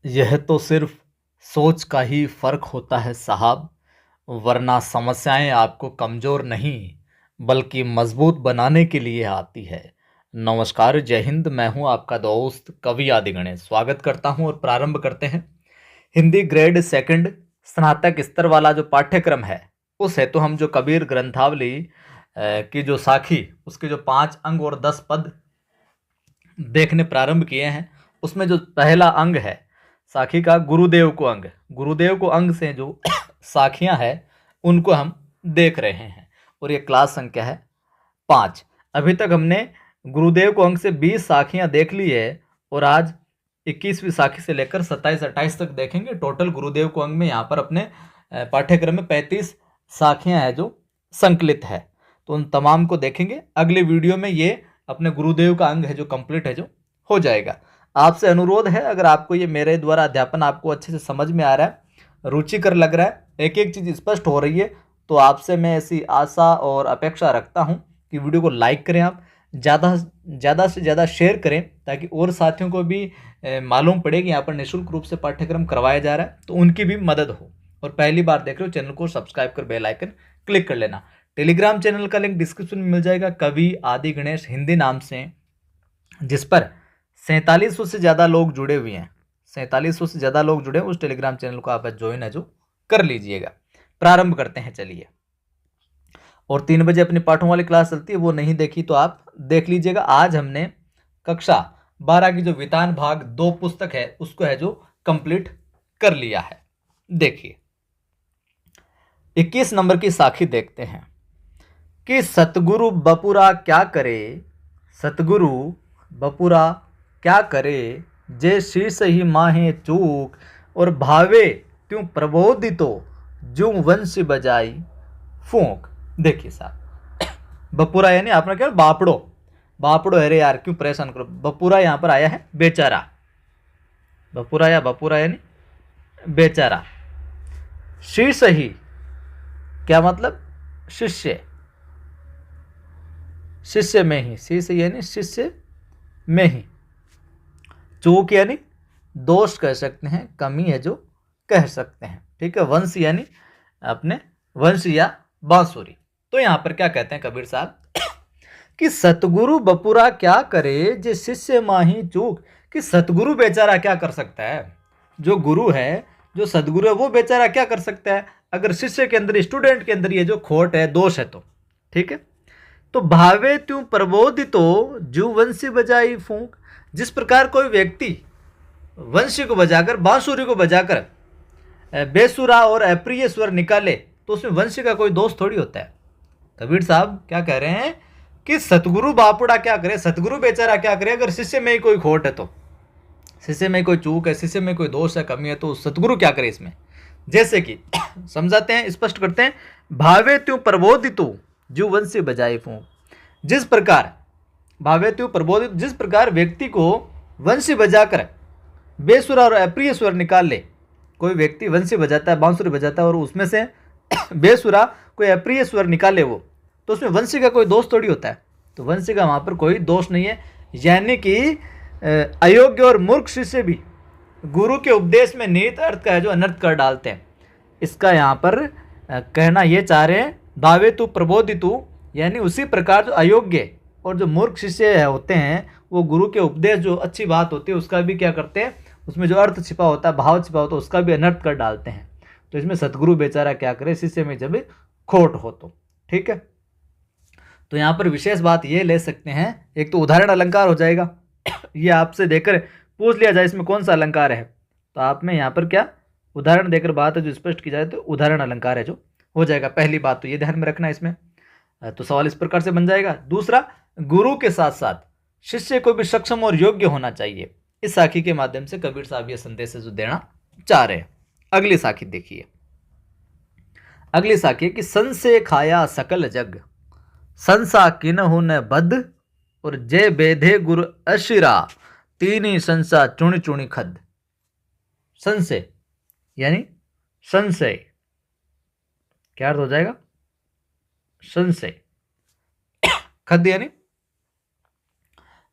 यह तो सिर्फ सोच का ही फर्क होता है साहब, वरना समस्याएं आपको कमजोर नहीं बल्कि मजबूत बनाने के लिए आती है। नमस्कार, जय हिंद। मैं हूं आपका दोस्त कवि आदि गणेश। स्वागत करता हूं और प्रारंभ करते हैं। हिंदी ग्रेड सेकंड स्नातक स्तर वाला जो पाठ्यक्रम है, उस हेतु हम जो कबीर ग्रंथावली की जो साखी, उसके जो 5 अंग और 10 पद देखने प्रारंभ किए हैं, उसमें जो पहला अंग है साखी का, गुरुदेव को अंग, गुरुदेव को अंग से जो साखियां हैं उनको हम देख रहे हैं। और ये क्लास संख्या है 5। अभी तक हमने गुरुदेव को अंग से 20 साखियां देख ली है और आज 21वीं साखी से लेकर 27-28 तक देखेंगे। टोटल गुरुदेव को अंग में यहाँ पर अपने पाठ्यक्रम में 35 साखियां हैं जो संकलित है, तो उन तमाम को देखेंगे। अगले वीडियो में ये अपने गुरुदेव का अंग है जो कंप्लीट है, जो हो जाएगा। आपसे अनुरोध है, अगर आपको ये मेरे द्वारा अध्यापन आपको अच्छे से समझ में आ रहा है, रुचिकर लग रहा है, एक एक चीज़ स्पष्ट हो रही है, तो आपसे मैं ऐसी आशा और अपेक्षा रखता हूं कि वीडियो को लाइक करें, आप ज़्यादा से ज़्यादा शेयर करें, ताकि और साथियों को भी मालूम पड़े कि यहाँ पर निःशुल्क रूप से पाठ्यक्रम करवाया जा रहा है, तो उनकी भी मदद हो। और पहली बार देख रहे हो, चैनल को सब्सक्राइब कर बेल आइकन क्लिक कर लेना। टेलीग्राम चैनल का लिंक डिस्क्रिप्शन में मिल जाएगा, कवि आदि गणेश हिंदी नाम से, जिस पर 4700 से ज़्यादा लोग जुड़े हुए हैं। 4700 से ज़्यादा लोग जुड़े हैं, उस टेलीग्राम चैनल को आप ज्वाइन है जो कर लीजिएगा। प्रारंभ करते हैं, चलिए। और 3 बजे अपनी पाठों वाली क्लास चलती है, वो नहीं देखी तो आप देख लीजिएगा। आज हमने कक्षा 12 की जो वितान भाग 2 पुस्तक है, उसको है जो कंप्लीट कर लिया है। देखिए 21 नंबर की साखी देखते हैं कि सतगुरु बपुरा क्या करे, सतगुरु बपुरा क्या करे, जे शीर्ष ही माहे चूक, और भावे त्यों प्रबोधितो जूं वंश बजाई फूंक। देखिए साहब, बपुरा यानी आपने क्या, बापड़ो, बापड़ो अरे यार क्यों परेशान करो। बपुरा यहां पर आया है बेचारा, बपुरा या बपुरा यानी बेचारा। शीर्ष ही क्या मतलब, शिष्य, शिष्य में ही, शीर्ष यानी शिष्य में ही, चूक यानी दोष कह सकते हैं, कमी है जो कह सकते हैं, ठीक है। वंश यानी अपने वंश या बांसुरी। तो यहां पर क्या कहते हैं कबीर साहब कि सतगुरु बपुरा क्या करे, जे शिष्य माही चूक, कि सतगुरु बेचारा क्या कर सकता है, जो गुरु है, जो सदगुरु है, वो बेचारा क्या कर सकता है अगर शिष्य के अंदर, स्टूडेंट के अंदर ये जो खोट है, दोष है, तो ठीक है। तो भावे त्यों प्रबोधितो जू वंशी बजाई फूंक, जिस प्रकार कोई व्यक्ति वंशी को बजाकर, बांसुरी को बजाकर बेसुरा और अप्रिय स्वर निकाले, तो उसमें वंशी का कोई दोष थोड़ी होता है। कबीर साहब क्या कह रहे हैं कि सतगुरु बापुड़ा क्या करे, सतगुरु बेचारा क्या करे, अगर शिष्य में ही कोई खोट है, तो शिष्य में कोई चूक है, शिष्य में कोई दोष है, कमी है, तो सतगुरु क्या करे इसमें। जैसे कि समझाते हैं, स्पष्ट करते हैं। भावे त्यों प्रबोधितो जो वंशी बजाई फूंक, जिस प्रकार भावे त्यों प्रबोधित, जिस प्रकार व्यक्ति को वंशी बजाकर बेसुरा और अप्रिय स्वर निकाल ले। कोई व्यक्ति वंशी बजाता है, बांसुरी बजाता है, और उसमें से बेसुरा कोई अप्रिय स्वर निकाले वो, तो उसमें वंशी का कोई दोष थोड़ी होता है। तो वंशी का वहाँ पर कोई दोष नहीं है, यानी कि अयोग्य और मूर्ख शिष्य भी गुरु के उपदेश में निहित अर्थ का है जो अनर्थ कर डालते हैं। इसका यहाँ पर कहना ये चाह रहे हैं, भावे तू प्रबोधितु, यानी उसी प्रकार जो अयोग्य और जो मूर्ख शिष्य होते हैं, वो गुरु के उपदेश जो अच्छी बात होती है उसका भी क्या करते हैं, उसमें जो अर्थ छिपा होता है, भाव छिपा होता है, उसका भी अनर्थ कर डालते हैं। तो इसमें सतगुरु बेचारा क्या करे, शिष्य में जब खोट हो तो, ठीक है। तो यहाँ पर विशेष बात ये ले सकते हैं, एक तो उदाहरण अलंकार हो जाएगा। ये आपसे देकर पूछ लिया जाए इसमें कौन सा अलंकार है, तो आप में यहाँ पर क्या उदाहरण देकर बात है जो स्पष्ट की जाए, तो उदाहरण अलंकार है जो हो जाएगा। पहली बात तो ये ध्यान में रखना इसमें, तो सवाल इस प्रकार से बन जाएगा। दूसरा, गुरु के साथ साथ शिष्य को भी सक्षम और योग्य होना चाहिए। इस साखी के माध्यम से कबीर साहब ये संदेश जो देना चाह रहे हैं। अगली साखी देखिए, अगली साखी कि सन से खाया सकल जग, संसा किन्हु न बद, और जय बेधे गुरु अशिरा, तीनी संसा चुणी चुणी खद। संशय यानी संशय, क्या अर्थ हो जाएगा, संशय। खद यानी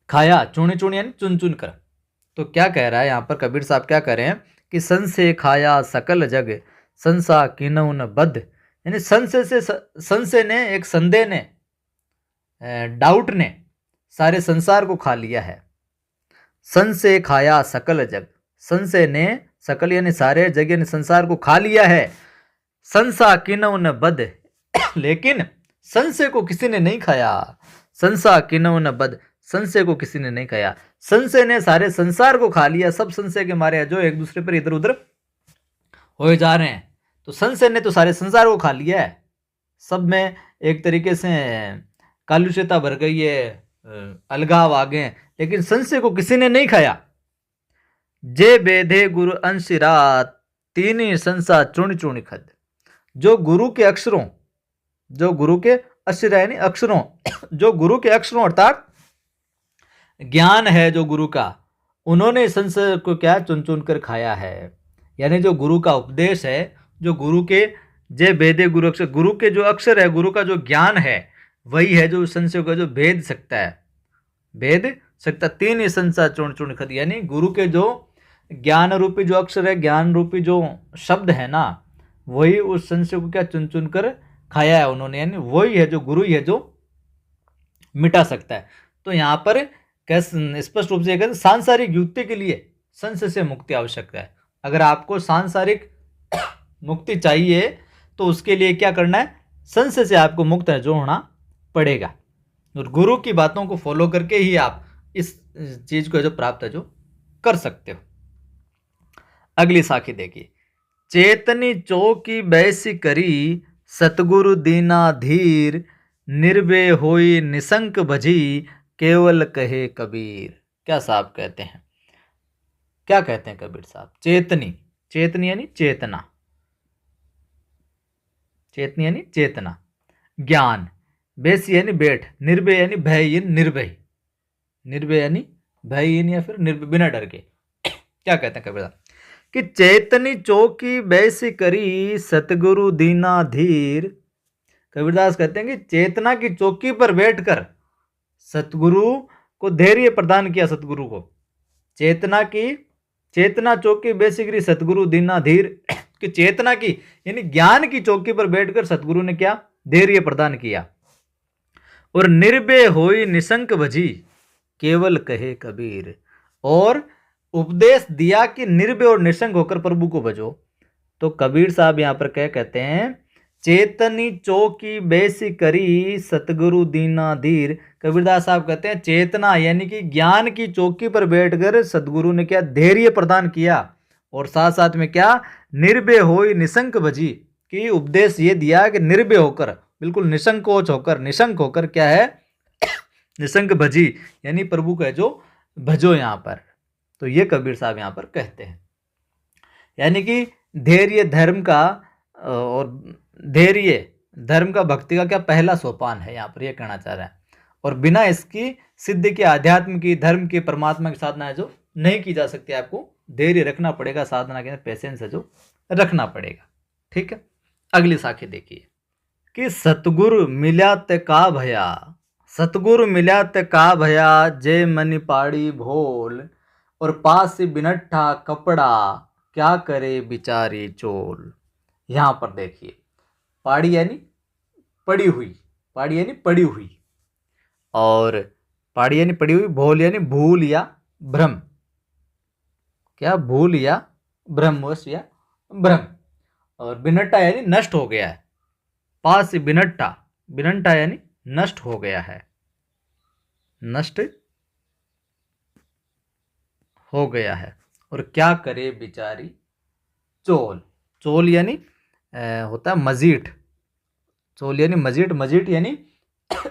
खाया, चुनी चुनी यानी चुन चुन कर, तो क्या कह रहा है यहाँ पर कबीर साहब, क्या कह रहे हैं कि सन से खाया सकल जग, संसा किन्हु न बद्ध। यानी संशय ने, एक संदेह ने, डाउट ने सारे संसार को खा लिया है। सन से खाया सकल जग, संशय ने सकल यानी सारे जग यानी संसार को खा लिया है। संसा किन्हु न बद्ध, लेकिन संशय को किसी ने नहीं खाया। संसा किन्हु न बद्ध, संशय को किसी ने नहीं खाया। संशय ने सारे संसार को खा लिया। सब संशय के मारे जो एक दूसरे पर इधर उधर हो जा रहे हैं, तो संशय ने तो सारे संसार को खा लिया है। सब में एक तरीके से कालुष्यता भर गई है, अलगाव आ गए, लेकिन संशय को किसी ने नहीं खाया। जे बेधे गुरु अंश रात, तीन संसा चूर्ण चूर्ण खद। जो गुरु के अक्षरों, जो गुरु के अक्षर यानी अक्षरों, जो गुरु के अक्षरों अर्थात ज्ञान है जो गुरु का, उन्होंने संशय को क्या चुन चुन कर खाया है। यानी जो गुरु का उपदेश है, जो गुरु के जे भेदे गुरु अक्षर, गुरु के जो अक्षर है, गुरु का जो ज्ञान है, वही है जो संशय को जो भेद सकता है, भेद सकता। तीन ही संशय चूर्ण चूर्ण खद, यानी गुरु के जो ज्ञान रूपी जो अक्षर है, ज्ञान रूपी जो शब्द है ना, वही उस संशय को क्या चुन चुन कर खाया है उन्होंने। यानी वही है जो गुरु ही है जो मिटा सकता है। तो यहाँ पर कैसे स्पष्ट रूप से कहते हैं, सांसारिक युक्ति के लिए संशय से मुक्ति आवश्यक है। अगर आपको सांसारिक मुक्ति चाहिए तो उसके लिए क्या करना है, संशय से आपको मुक्त है जो होना पड़ेगा, और गुरु की बातों को फॉलो करके ही आप इस चीज को जो प्राप्त है जो कर सकते हो। अगली साखी देखिए, चेतनी चौकी बैसी करी, सतगुरु दीना धीर, निर्भय होई निशंक भजी, केवल कहे कबीर। क्या साहब कहते हैं, क्या कहते हैं कबीर साहब? चेतनी, चेतनी यानी चेतना, चेतनी यानी चेतना, ज्ञान, बेसी यानी बैठ, निर्भय यानी भयहीन, निर्भय, निर्भय यानी भयहीन या फिर निर्भय बिना डर के। क्या कहते हैं कबीर साहब कि चेतनी चौकी बैसी करी, सतगुरु दीना धीर। कबीरदास कहते हैं कि चेतना की चौकी पर बैठकर सतगुरु को धैर्य प्रदान किया। सतगुरु को चेतना चौकी बैसी करी, सतगुरु दीना धीर, कि चेतना की यानी ज्ञान की चौकी पर बैठकर सतगुरु ने क्या धैर्य प्रदान किया। और निर्भय होई निशंक भजी, केवल कहे कबीर। और उपदेश दिया कि निर्भय और निशंक होकर प्रभु को भजो। तो कबीर साहब यहाँ पर क्या कहते हैं, चेतनी चौकी बैसी करी, सतगुरु दीना धीर। कबीरदास साहब कहते हैं चेतना यानी कि ज्ञान की चौकी पर बैठकर सतगुरु ने क्या धैर्य प्रदान किया, और साथ साथ में क्या निर्भय होई निशंक भजी, कि उपदेश ये दिया कि निर्भय होकर, बिल्कुल निसंकोच होकर, निशंक होकर क्या है निशंक भजी, यानी प्रभु का जो भजो यहाँ पर। तो ये कबीर साहब यहाँ पर कहते हैं, यानी कि धैर्य धर्म का, और धैर्य धर्म का भक्ति का क्या पहला सोपान है, यहाँ पर ये कहना चाह रहे हैं। और बिना इसकी सिद्धि के, आध्यात्म की, धर्म की, परमात्मा की साधना है जो नहीं की जा सकती। आपको धैर्य रखना पड़ेगा, साधना के पेशेंस है जो रखना पड़ेगा। ठीक है, अगली साखी देखिए कि सतगुरु मिल्या ते का भया, सतगुरु मिल्या ते का भया, जय मनि पाड़ी भोल, और पास बिनट्ठा कपड़ा, क्या करे बिचारी चोल। यहाँ पर देखिए, पाड़ी यानी पड़ी हुई, पाड़ी यानी पड़ी हुई, और पाड़ी यानी पड़ी हुई, भोल यानी भूल या भ्रम, क्या भूल या भ्रमवश या भ्रम, और बिनट्टा यानी नष्ट हो गया है। पास बिनट्टा, बिनट्टा यानी नष्ट हो गया है, नष्ट हो गया है। और क्या करे बिचारी चोल, चोल यानी होता है मजीठ, चोल यानी मजीठ, मजीठ यानी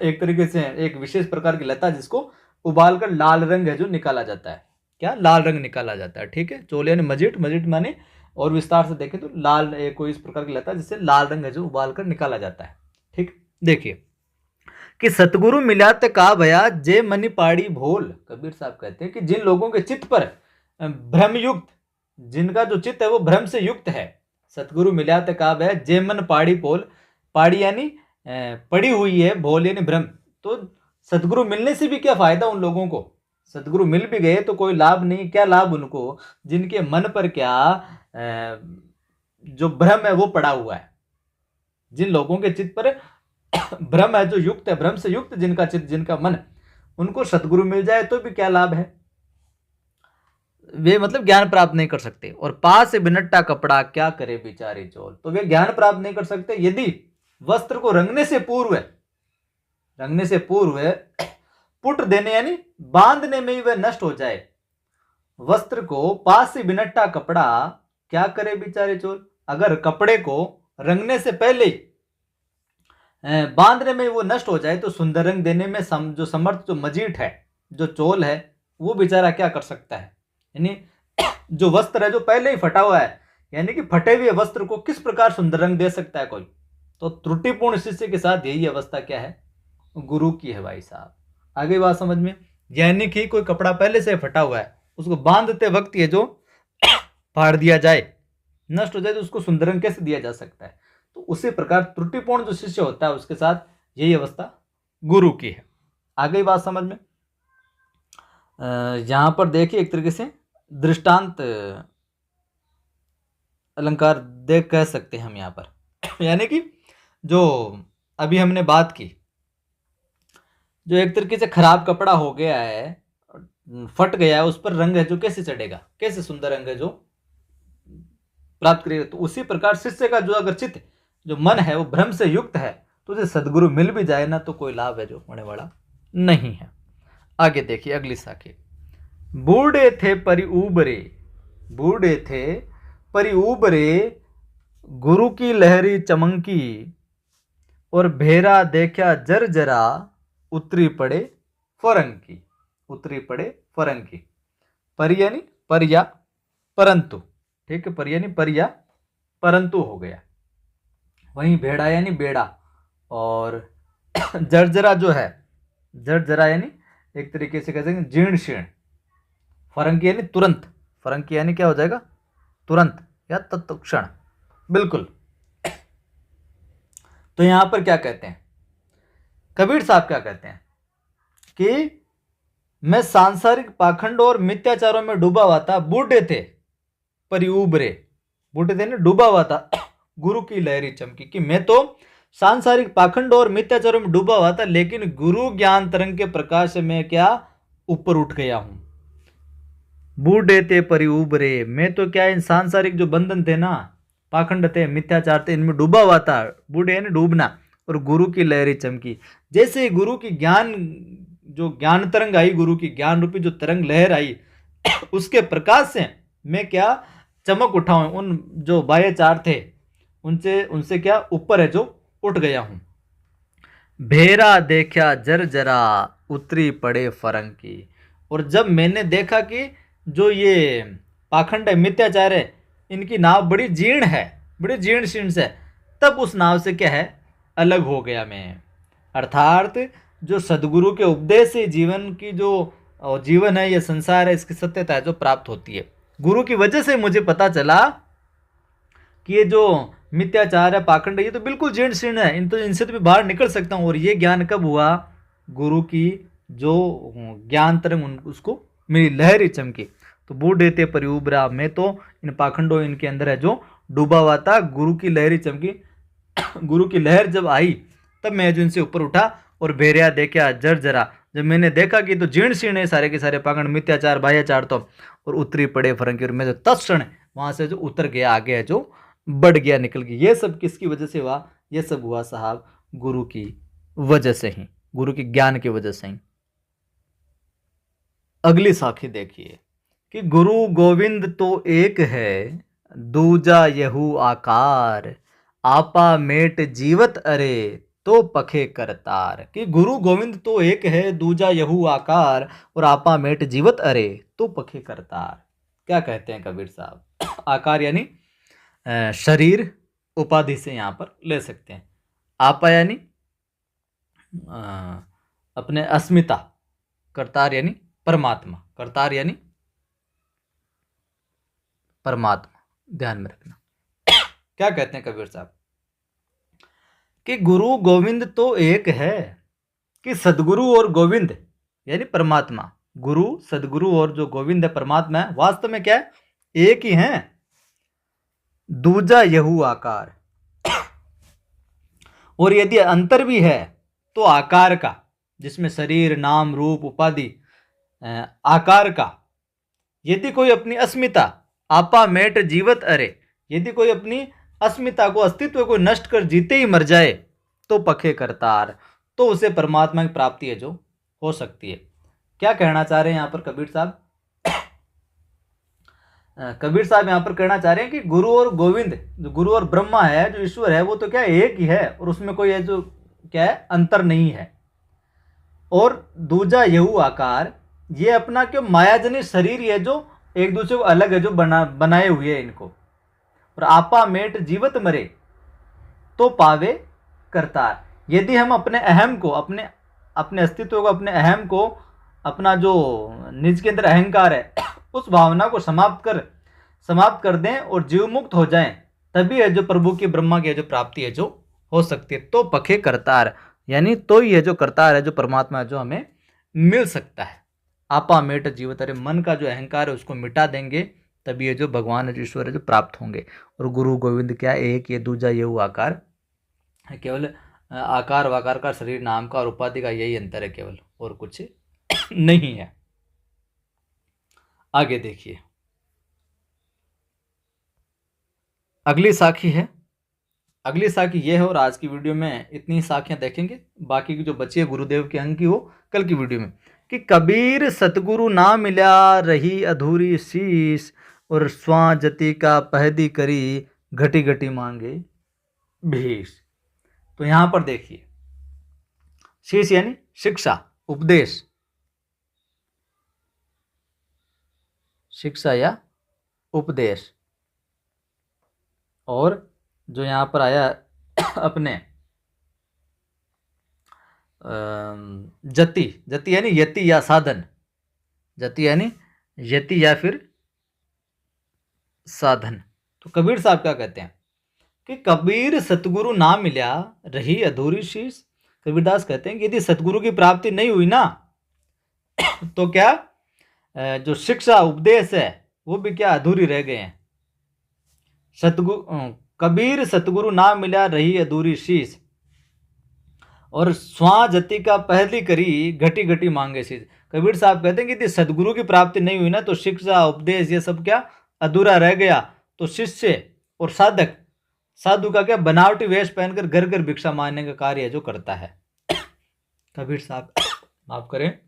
एक तरीके से एक विशेष प्रकार की लता जिसको उबालकर लाल रंग है जो निकाला जाता है, क्या लाल रंग निकाला जाता है। ठीक है, चोल यानी मजीठ, मजीठ माने और विस्तार से देखें तो लाल, कोई इस प्रकार की लता जिससे लाल रंग है जो उबालकर निकाला जाता है। ठीक, देखिए कि सतगुरु मिलाते का भया, जे मनि पाड़ी भोल। कबीर साहब कहते हैं कि जिन लोगों के चित्त पर भ्रम युक्त, जिनका जो चित्त है वो भ्रम से युक्त है, सतगुरु मिलाते का भया, जे मन पाड़ी भोल, पाड़ी यानी पड़ी हुई है, भोल यानी भ्रम। तो सतगुरु मिलने से भी क्या फायदा उन लोगों को, सदगुरु मिल भी गए तो कोई लाभ नहीं। क्या लाभ उनको जिनके मन पर क्या जो भ्रम है वो पड़ा हुआ है, जिन लोगों के चित्त पर भ्रम है, जो युक्त है, भ्रम से युक्त जिनका चित्त, जिनका मन, उनको सदगुरु मिल जाए तो भी क्या लाभ है, वे मतलब ज्ञान प्राप्त नहीं कर सकते। और पास से बिनट्टा कपड़ा क्या करे बेचारे चोल, तो वे ज्ञान प्राप्त नहीं कर सकते यदि वस्त्र को रंगने से पूर्व पुट देने यानी बांधने में ही वह नष्ट हो जाए। वस्त्र को पास से बिनट्टा कपड़ा क्या करे बेचारे चोल, अगर कपड़े को रंगने से पहले बांधने में वो नष्ट हो जाए तो सुंदर रंग देने में जो समर्थ, जो मजीठ है, जो चोल है, वो बेचारा क्या कर सकता है। यानी जो वस्त्र है जो पहले ही फटा हुआ है, यानी कि फटे हुए वस्त्र को किस प्रकार सुंदर रंग दे सकता है कोई। तो त्रुटिपूर्ण शिष्य के साथ यही अवस्था क्या है, गुरु की है भाई साहब। आगे बात समझ में, यानी कि कोई कपड़ा पहले से फटा हुआ है, उसको बांधते वक्त ये जो फाड़ दिया जाए, नष्ट हो जाए, तो उसको सुंदर रंग कैसे दिया जा सकता है। तो उसी प्रकार त्रुटिपूर्ण जो शिष्य होता है उसके साथ यही अवस्था गुरु की है। आगे बात समझ में, यहां पर देखिए एक तरीके से दृष्टांत अलंकार देख कह सकते हैं हम यहाँ पर यानी कि जो अभी हमने बात की, जो एक तरीके से खराब कपड़ा हो गया है, फट गया है, उस पर रंग है जो कैसे चढ़ेगा, कैसे सुंदर रंग है जो प्राप्त करेगा। तो उसी प्रकार शिष्य का जो अगर चित्त, जो मन है, वो भ्रम से युक्त है, तो उसे सदगुरु मिल भी जाए ना तो कोई लाभ है जो होने वाला नहीं है। आगे देखिए अगली साखी, बूढ़े थे परि उबरे, बूढ़े थे परि उबरे, गुरु की लहरी चमंकी, और भेरा देखा जरा, उतरी पड़े फरंकी, उतरी पड़े फरंकी। परि यानी परिया परंतु, ठीक है, परि यानी परिया परंतु हो गया। वहीं भेड़ा यानी बेड़ा, और जर्जरा जो है, जर्जरा यानी एक तरीके से कहते हैं जीर्ण शीर्ण। फरंकी यानी तुरंत, फरंकी यानी क्या हो जाएगा, तुरंत या तत्क्षण, बिल्कुल। तो यहां पर क्या कहते हैं कबीर साहब, क्या कहते हैं कि मैं सांसारिक पाखंड और मिथ्याचारों में डूबा हुआ था, बूढ़े थे परि उबरे, बूढ़े थे ना, डूबा हुआ था, गुरु की लहरी चमकी, कि मैं तो सांसारिक पाखंड और मिथ्याचारों में डूबा हुआ था, लेकिन गुरु ज्ञान तरंग के प्रकाश से मैं क्या ऊपर उठ गया हूं। बूढ़े थे परि उबरे, मैं तो क्या इन सांसारिक जो बंधन थे ना, पाखंड थे, मिथ्याचार थे, इनमें डूबा हुआ था, बूढ़े यानी डूबना, और गुरु की लहरी चमकी। जैसे ही गुरु की ज्ञान, जो ज्ञान तरंग आई, गुरु की ज्ञान रूपी जो तरंग लहर आई, उसके प्रकाश से मैं क्या चमक उठा हूं, उन जो बाह्य चार थे उनसे क्या ऊपर है जो उठ गया हूं। भेरा देखा जरा, उतरी पड़े फरंकी, और जब मैंने देखा कि जो ये पाखंड है, मिथ्याचार है, इनकी नाव बड़ी जीर्ण है, बड़ी जीर्ण शीर्ण से, तब उस नाव से क्या है अलग हो गया मैं। अर्थात जो सदगुरु के उपदेश से जीवन की जो जीवन है, यह संसार है, इसकी सत्यता है जो प्राप्त होती है। गुरु की वजह से मुझे पता चला कि ये जो मिथ्याचार है, पाखंड है, ये तो बिल्कुल जीर्ण शीर्ण है, इनसे तो मैं बाहर निकल सकता हूँ। और ये ज्ञान कब हुआ, गुरु की जो ज्ञान तरंग उसको मेरी लहरी चमकी। तो बूढ़े थे परि उबरा, मैं तो इन पाखंडों इनके अंदर है जो डूबा हुआ था, गुरु की लहरी चमकी। गुरु की लहर जब आई तब मैं जो इनसे ऊपर उठा, और भेरिया देखा जरा, जब मैंने देखा कि तो जीर्ण शीर्ण है सारे के सारे पाखंड, मिथ्याचार, बाह्याचार, तो और उतरी पड़े फरंकी, और मैं जो तत्क्षण वहां से जो उतर गया, आगे है जो बढ़ गया, निकल गया। ये सब किसकी वजह से हुआ, ये सब हुआ साहब गुरु की वजह से ही, गुरु की ज्ञान की वजह से ही। अगली साखी देखिए कि गुरु गोविंद तो एक है, दूजा यहू आकार, आपा मेट जीवत अरे, तो पखे करतार। कि गुरु गोविंद तो एक है, दूजा यहू आकार, और आपा मेट जीवत अरे, तो पखे करतार। क्या कहते हैं कबीर साहब, आकार यानी शरीर, उपाधि से यहां पर ले सकते हैं। आपा यानी अपने अस्मिता, करतार यानी परमात्मा, करतार यानी परमात्मा, ध्यान में रखना। क्या कहते हैं कबीर साहब कि गुरु गोविंद तो एक है, कि सदगुरु और गोविंद यानी परमात्मा गुरु सदगुरु और जो गोविंद है परमात्मा है वास्तव में क्या है, एक ही हैं। दूजा यहू आकार, और यदि अंतर भी है तो आकार का, जिसमें शरीर नाम रूप उपाधि आकार का। यदि कोई अपनी अस्मिता आपा मेट जीवत अरे, यदि कोई अपनी अस्मिता को अस्तित्व को नष्ट कर जीते ही मर जाए तो पखे करतार, तो उसे परमात्मा की प्राप्ति है जो हो सकती है। क्या कहना चाह रहे हैं यहाँ पर कबीर साहब? कबीर साहब यहाँ पर कहना चाह रहे हैं कि गुरु और गोविंद, जो गुरु और ब्रह्मा है, जो ईश्वर है, वो तो क्या एक ही है और उसमें कोई है जो क्या है अंतर नहीं है। और दूजा यहू आकार, ये अपना क्यों मायाजनी शरीर है जो एक दूसरे को अलग है जो बनाए हुए है इनको। और आपा मेट जीवत मरे तो पावे करतार, यदि हम अपने अहम को, अपने अस्तित्व को, अपने अहम को, अपना जो निज के अंदर अहंकार है उस भावना को समाप्त कर दें और जीव मुक्त हो जाएं, तभी है जो प्रभु की ब्रह्मा की जो प्राप्ति है जो हो सकती है। तो पखे करतार, यानी तो ही है जो करतार है, जो परमात्मा है जो हमें मिल सकता है। आपा मेट जीवत अरे, मन का जो अहंकार है उसको मिटा देंगे, तभी ये जो भगवान है जो ईश्वर है जो प्राप्त होंगे। और गुरु गोविंद क्या एक, ये दूजा ये वो आकार है, केवल आकार वाकार का, शरीर नाम का और उपाधि का यही अंतर है केवल, और कुछ नहीं है। आगे देखिए, अगली साखी है। अगली साखी ये है, और आज की वीडियो में इतनी साखियां देखेंगे, बाकी की जो बची है गुरुदेव के अंग की वो कल की वीडियो में। कि कबीर सतगुरु ना मिला रही अधूरी शीश, और स्वां जति का पहदी करी घटी घटी मांगे भीष। तो यहां पर देखिए, शीश यानी शिक्षा उपदेश, शिक्षा या उपदेश। और जो यहाँ पर आया अपने जति, जति यानी यति या साधन, जति यानी यति या फिर साधन। तो कबीर साहब क्या कहते हैं कि कबीर सतगुरु ना मिला रही अधूरी शीश। कबीरदास कहते हैं कि यदि सतगुरु की प्राप्ति नहीं हुई ना तो क्या जो शिक्षा उपदेश है वो भी क्या अधूरी रह गए हैं। कबीर सतगुरु ना मिला रही अधूरी शीश, और स्वां जति का पहली करी घटी घटी मांगे शीश। कबीर साहब कहते हैं कि यदि सदगुरु की प्राप्ति नहीं हुई ना तो शिक्षा उपदेश ये सब क्या अधूरा रह गया। तो शिष्य और साधक, साधु का क्या बनावटी वेश पहनकर घर घर भिक्षा मांगने का कार्य जो करता है। कबीर साहब माफ करें,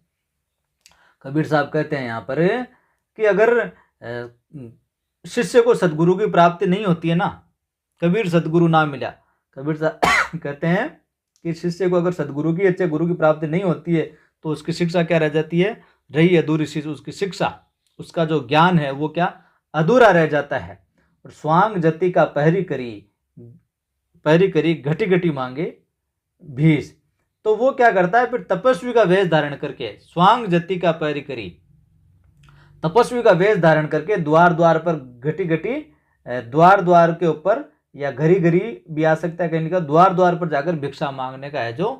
कबीर साहब कहते हैं यहाँ पर कि अगर शिष्य को सदगुरु की प्राप्ति नहीं होती है ना, कबीर सदगुरु ना मिला, कबीर साहब कहते हैं कि शिष्य को अगर सदगुरु की, अच्छे गुरु की प्राप्ति नहीं होती है तो उसकी शिक्षा क्या रह जाती है, रही अधूरी शिक्षा। उसकी शिक्षा, उसका जो ज्ञान है वो क्या अधूरा रह जाता है। और स्वांग जति का पहरी करी घटी घटी मांगे भीष। तो वो क्या करता है फिर तपस्वी का वेश धारण करके, स्वांग जति का पहरी करी, तपस्वी का वेश धारण करके द्वार द्वार पर घटी घटी, द्वार द्वार के ऊपर या घरी घरी भी आ सकता है कहने का, द्वार द्वार पर जाकर भिक्षा मांगने का है जो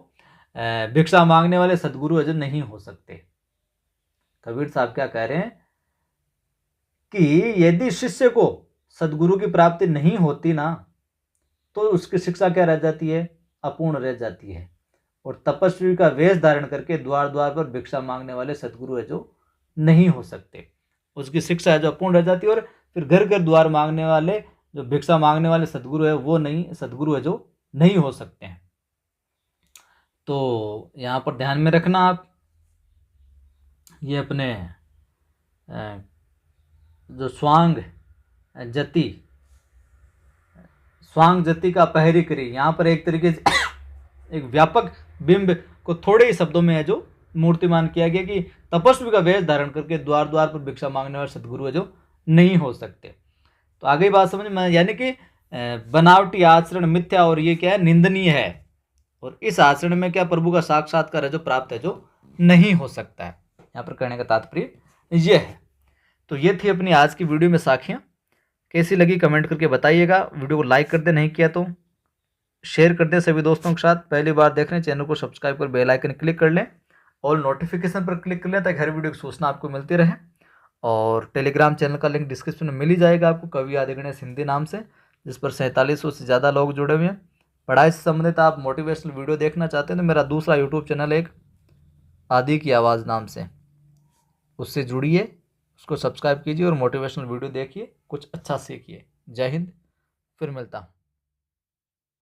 भिक्षा मांगने वाले सदगुरु है जो नहीं हो सकते। कबीर साहब क्या कह रहे हैं कि यदि शिष्य को सदगुरु की प्राप्ति नहीं होती ना तो उसकी शिक्षा क्या रह जाती है, अपूर्ण रह जाती है। और तपस्वी का वेश धारण करके द्वार द्वार पर भिक्षा मांगने वाले सदगुरु है जो नहीं हो सकते, उसकी शिक्षा है जो अपूर्ण रह जाती है। और फिर घर घर द्वार मांगने वाले, जो भिक्षा मांगने वाले सदगुरु है वो नहीं, सदगुरु है जो नहीं हो सकते हैं। तो यहाँ पर ध्यान में रखना आप, ये अपने जो स्वांग जति का पहरी करी, यहाँ पर एक तरीके से एक व्यापक बिंब को थोड़े ही शब्दों में है जो मूर्तिमान किया गया कि तपस्वी का वेश धारण करके द्वार द्वार पर भिक्षा मांगने वाले सदगुरु है जो नहीं हो सकते। तो आगे बात समझ में, यानी कि बनावटी आचरण मिथ्या और ये क्या है निंदनीय है, और इस आचरण में क्या प्रभु का साक्षात्कार है जो प्राप्त है जो नहीं हो सकता है। यहाँ पर कहने का तात्पर्य ये है। तो ये थी अपनी आज की वीडियो में साखियाँ। कैसी लगी कमेंट करके बताइएगा। वीडियो को लाइक कर दे, नहीं किया तो शेयर कर दें सभी दोस्तों के साथ। पहली बार देख रहे हैं चैनल को सब्सक्राइब कर बेल आइकन क्लिक कर लें। ऑल नोटिफिकेशन पर क्लिक कर लें ताकि हर वीडियो की सूचना आपको मिलती रहे। और टेलीग्राम चैनल का लिंक डिस्क्रिप्शन में मिल ही जाएगा आपको, कवि आदि गणेश हिंदी नाम से, जिस पर 4700 से ज़्यादा लोग जुड़े हुए हैं। पढ़ाई से संबंधित आप मोटिवेशनल वीडियो देखना चाहते हैं तो मेरा दूसरा यूट्यूब चैनल एक आदि की आवाज़ नाम से, उससे जुड़िए, उसको सब्सक्राइब कीजिए और मोटिवेशनल वीडियो देखिए, कुछ अच्छा सीखिए। जय हिंद, फिर मिलता हूँ।